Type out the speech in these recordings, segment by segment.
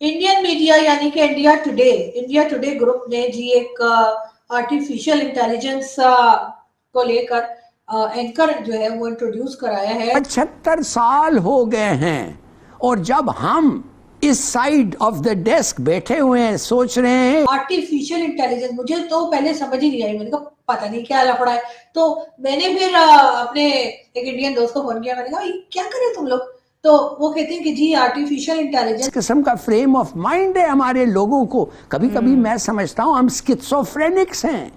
Indian media यानी कि India today group ने जी एक आर्टिफिशियल इंटेलिजेंस को लेकर एंकर जो है वो इंट्रोड्यूस कराया है। 75 साल हो गए हैं और जब हम इस साइड ऑफ द डेस्क बैठे हुए हैं सोच रहे हैं आर्टिफिशियल इंटेलिजेंस, मुझे तो पहले समझ ही नहीं आई। मैंने कहा पता नहीं क्या लफड़ा है। तो मैंने फिर अपने एक इंडियन दोस्त को फोन किया। मैंने कहा क्या करे तुम लोग? तो वो कहते हैं कि जी आर्टिफिशियल इस इंटेलिजेंस किस्म का फ्रेम ऑफ माइंड है हमारे लोगों को। कभी कभी मैं समझता हूं हम स्किज़ोफ्रेनिक्स हैं।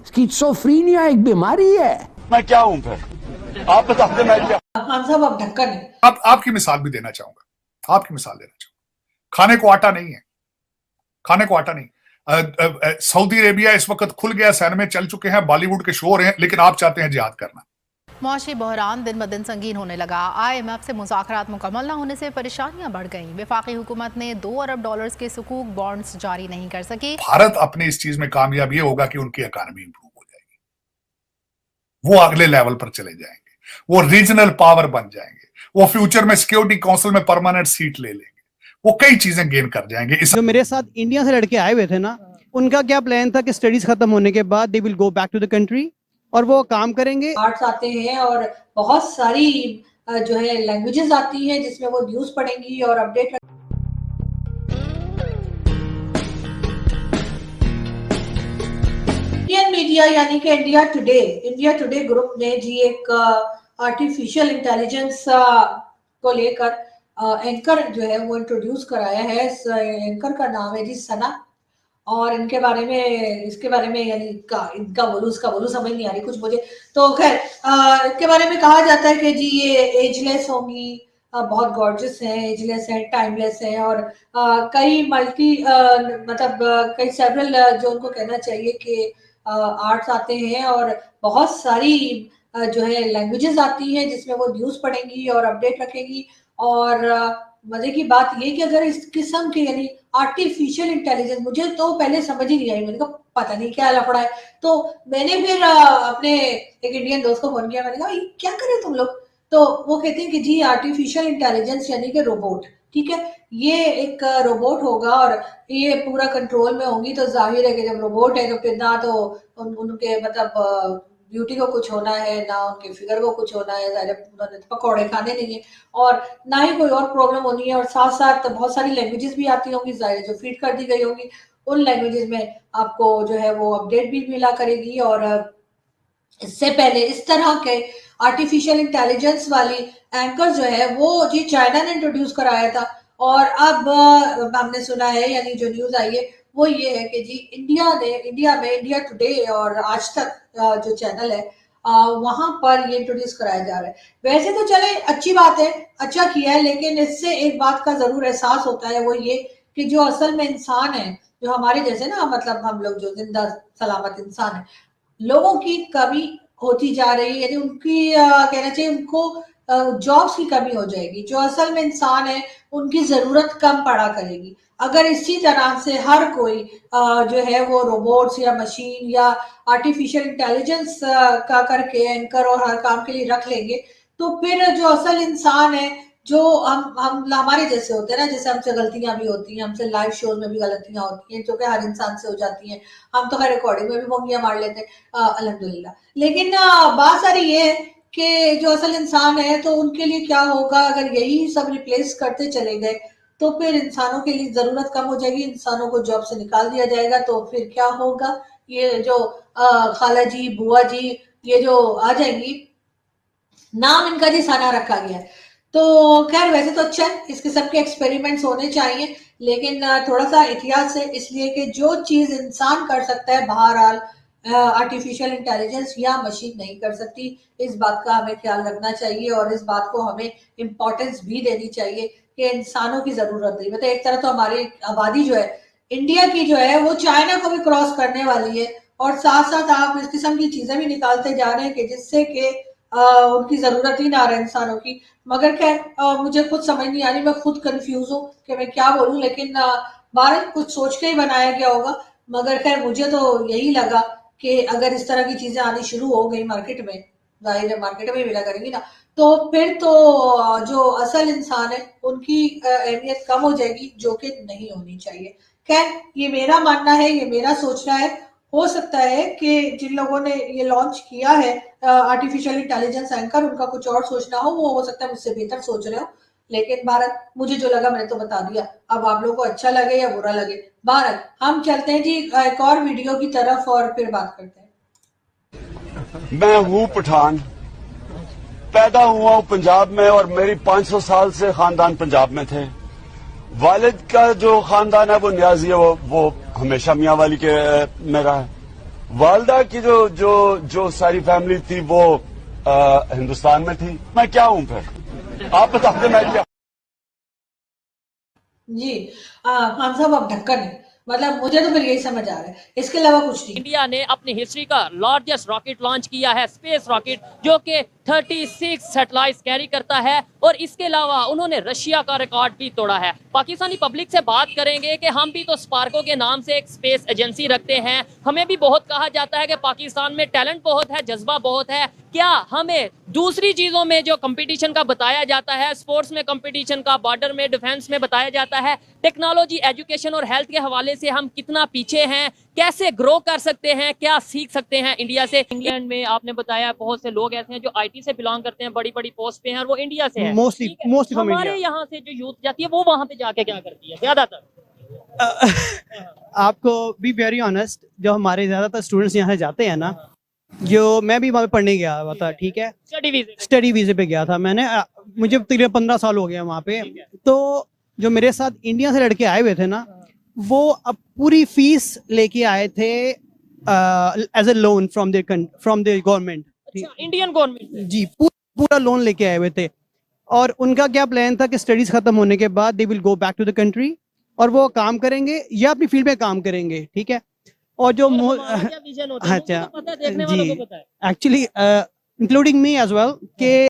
स्किज़ोफ्रेनिया एक बीमारी है। मैं क्या हूं फिर? आप बता दें मैं क्या? खान साहब आप ढक्कन है। आपकी मिसाल भी देना चाहूंगा, खाने को आटा नहीं है, खाने को आटा नहीं। सऊदी अरेबिया इस वक्त खुल गया, सैन में चल चुके हैं, बॉलीवुड के शो हो रहे हैं, लेकिन आप चाहते हैं जिहाद करना। मौशी बहरान दिन ब दिन संगीन होने लगा। IMF से मुज़ाकरात मुकम्मल न होने से परेशानियां बढ़ गईं। वफाकी हुकूमत ने $2 अरब के सुकूक बॉन्ड्स जारी नहीं कर सकी। भारत अपने इस चीज में कामयाब ये होगा कि उनकी इकॉनमी इंप्रूव हो जाएगी, वो अगले लेवल पर चले जाएंगे, वो रीजनल पावर बन जाएंगे, वो फ्यूचर में सिक्योरिटी काउंसिल में परमानेंट सीट ले लेंगे, वो कई चीजें गेन कर जाएंगे। जो मेरे साथ इंडिया से लड़के आए हुए थे ना, उनका क्या प्लान था कि स्टडीज खत्म होने के बाद they will go back to the country और वो काम करेंगे। आर्ट्स आते हैं और बहुत सारी जो है लैंग्वेजेस आती हैं जिसमें वो न्यूज पढ़ेंगी और अपडेट। इंडियन मीडिया यानी कि इंडिया टुडे ग्रुप ने जी एक आर्टिफिशियल इंटेलिजेंस को लेकर एंकर जो है वो इंट्रोड्यूस कराया है। एंकर का नाम है जी सना। और इसके बारे में यानी इनका बोलूं उसका बोलूं समझ नहीं आ रही कुछ मुझे। तो खैर इसके बारे में कहा जाता है कि जी ये एजलेस होंगी, बहुत गॉर्जियस हैं, एजलेस हैं, टाइमलेस हैं और कई कई सेवरल जो उनको कहना चाहिए कि आर्ट्स आते हैं और बहुत सारी जो है लैंग्वेजेस आती हैं जिसमें वो न्यूज पढ़ेंगी और अपडेट रखेंगी। और मजे की बात ये कि अगर इस किस्म के यानी आर्टिफिशियल इंटेलिजेंस, मुझे तो पहले समझ ही नहीं आई। मैंने कहा पता नहीं क्या लफड़ा है। तो मैंने फिर अपने एक इंडियन दोस्त को फोन किया। मैंने कहा क्या करे तुम लोग? तो वो कहते हैं कि जी आर्टिफिशियल इंटेलिजेंस यानी कि रोबोट, ठीक है, ये एक रोबोट होगा और ये पूरा कंट्रोल में होंगी। तो जाहिर है कि जब रोबोट है तो फिर ना तो उनके मतलब ब्यूटी को कुछ होना है, ना उनके फिगर को कुछ होना है, उन्होंने पकौड़े खाने नहीं है और ना ही कोई और प्रॉब्लम होनी है। और साथ साथ बहुत सारी लैंग्वेजेस भी आती होंगी, जाहिर जो फीड कर दी गई होंगी उन लैंग्वेजेस में आपको जो है वो अपडेट भी मिला करेगी। और इससे पहले इस तरह के आर्टिफिशियल इंटेलिजेंस वाली एंकर जो है वो जी चाइना ने इंट्रोड्यूस कराया था। और अब हमने सुना है यानी जो न्यूज आई है वो ये है कि जी इंडिया टुडे और आज तक जो चैनल है वहां पर ये इंट्रोड्यूस कराया जा रहा है। वैसे तो चले अच्छी बात है, अच्छा किया है, लेकिन इससे एक बात का जरूर एहसास होता है, वो ये कि जो असल में इंसान है, जो हमारे जैसे ना मतलब हम लोग जो जिंदा सलामत इंसान है, लोगों की कमी होती जा रही है। यानी उनकी कहना चाहिए उनको जॉब्स की कमी हो जाएगी। जो असल में इंसान है उनकी जरूरत कम पड़ा करेगी अगर इसी तरह से हर कोई जो है वो रोबोट्स या मशीन या आर्टिफिशियल इंटेलिजेंस का करके एंकर और हर काम के लिए रख लेंगे। तो फिर जो असल इंसान है, जो हम हमारे जैसे होते हैं ना, जैसे हमसे गलतियां भी होती हैं, हमसे लाइव शोज में भी गलतियां होती हैं जो कि हर इंसान से हो जाती हैं। हम तो हर रिकॉर्डिंग में भी मोंगियां मार लेते हैं अल्हम्दुलिल्लाह। लेकिन बात सारी ये है कि जो असल इंसान है तो उनके लिए क्या होगा अगर यही सब रिप्लेस करते चले गए। तो फिर इंसानों के लिए जरूरत कम हो जाएगी, इंसानों को जॉब से निकाल दिया जाएगा। तो फिर क्या होगा? ये जो खाला जी, बुआ जी, ये जो आ जाएंगी, नाम इनका जी सना रखा गया है। तो खैर वैसे तो अच्छा है, इस किस्म के एक्सपेरिमेंट्स होने चाहिए, लेकिन थोड़ा सा एहतियात से, इसलिए कि जो चीज इंसान कर सकता है बहरहाल आर्टिफिशियल इंटेलिजेंस या मशीन नहीं कर सकती। इस बात का हमें ख्याल रखना चाहिए और इस बात को हमें इम्पोर्टेंस भी देनी चाहिए कि इंसानों की जरूरत नहीं। मतलब एक तरह तो हमारी आबादी जो है इंडिया की जो है वो चाइना को भी क्रॉस करने वाली है और साथ साथ आप इस किस्म की चीजें भी निकालते जा रहे हैं कि जिससे कि उनकी जरूरत ही ना रहे इंसानों की। मगर खैर मुझे खुद समझ नहीं आ रही, मैं खुद कंफ्यूज हूँ कि मैं क्या बोलूं। लेकिन भारत कुछ सोच के ही बनाया गया होगा। मगर खैर मुझे तो यही लगा कि अगर इस तरह की चीजें आनी शुरू हो गई मार्केट में जाहिर है मार्केट में मिला करेंगी ना, तो फिर तो जो असल इंसान है उनकी अहमियत कम हो जाएगी, जो कि नहीं होनी चाहिए। खैर, ये मेरा मानना है, ये मेरा सोचना है। हो सकता है कि जिन लोगों ने ये लॉन्च किया है आर्टिफिशियल इंटेलिजेंस एंकर, उनका कुछ और सोचना हो, वो हो सकता है मुझसे बेहतर सोच रहे हो। लेकिन भारत, मुझे जो लगा मैंने तो बता दिया, अब आप लोगों को अच्छा लगे या बुरा लगे। भारत, हम चलते हैं जी एक और वीडियो की तरफ और फिर बात करते हैं। मैं हूं पठान, पैदा हुआ हूं पंजाब में और मेरी 500 साल से खानदान पंजाब में थे। वालिद का जो खानदान है वो न्याजी है, वो हमेशा मियां वाली के में रहा है। वालदा की जो सारी फैमिली थी वो हिंदुस्तान में थी। मैं क्या हूं फिर, आप बता दें मैं क्या। जी खान साहब, आप ढक्कन है, मतलब मुझे तो फिर यही समझ आ रहा है, इसके अलावा कुछ नहीं। इंडिया ने अपनी हिस्ट्री का लार्जेस्ट रॉकेट लॉन्च किया है, स्पेस रॉकेट, जो कि 36 सैटेलाइट्स कैरी करता है। और इसके अलावा उन्होंने रशिया का रिकॉर्ड भी तोड़ा है। पाकिस्तानी पब्लिक से बात करेंगे कि हम भी तो स्पार्को के नाम से एक स्पेस एजेंसी रखते हैं। हमें भी बहुत कहा जाता है कि पाकिस्तान में टैलेंट बहुत है, जज्बा बहुत है। क्या हमें दूसरी चीजों में जो कंपटीशन का बताया जाता है, स्पोर्ट्स में कंपटीशन का, बॉर्डर में, डिफेंस में बताया जाता है, टेक्नोलॉजी, एजुकेशन और हेल्थ के हवाले से हम कितना पीछे हैं, कैसे ग्रो कर सकते हैं, क्या सीख सकते हैं इंडिया से? इंग्लैंड में आपने बताया बहुत से लोग ऐसे हैं जो आईटी से बिलोंग करते हैं, बड़ी बड़ी पोस्ट पे हैं और वो इंडिया से है। मोस्टली हमारे यहाँ से जो यूथ जाती है वो वहां पे जाके क्या करती है ज्यादातर? आपको बी वेरी ऑनेस्ट, जो हमारे ज्यादातर स्टूडेंट्स यहाँ से जाते हैं ना, जो मैं भी वहाँ पे पढ़ने गया हुआ था, ठीक है, स्टडी वीजे पे गया था मैंने। मुझे तकरीबन 15 साल हो गया वहाँ पे। तो जो मेरे साथ इंडिया से लड़के आए हुए थे ना, वो अब पूरी फीस लेके आए थे as a loan from the government. Indian government जी, पूरा लोन लेके आए हुए थे। और उनका क्या प्लान था कि स्टडीज खत्म होने के बाद they will go back to the country, और वो काम करेंगे या अपनी फील्ड में काम करेंगे, ठीक है। और जो अच्छा जी, actually including me as well, कि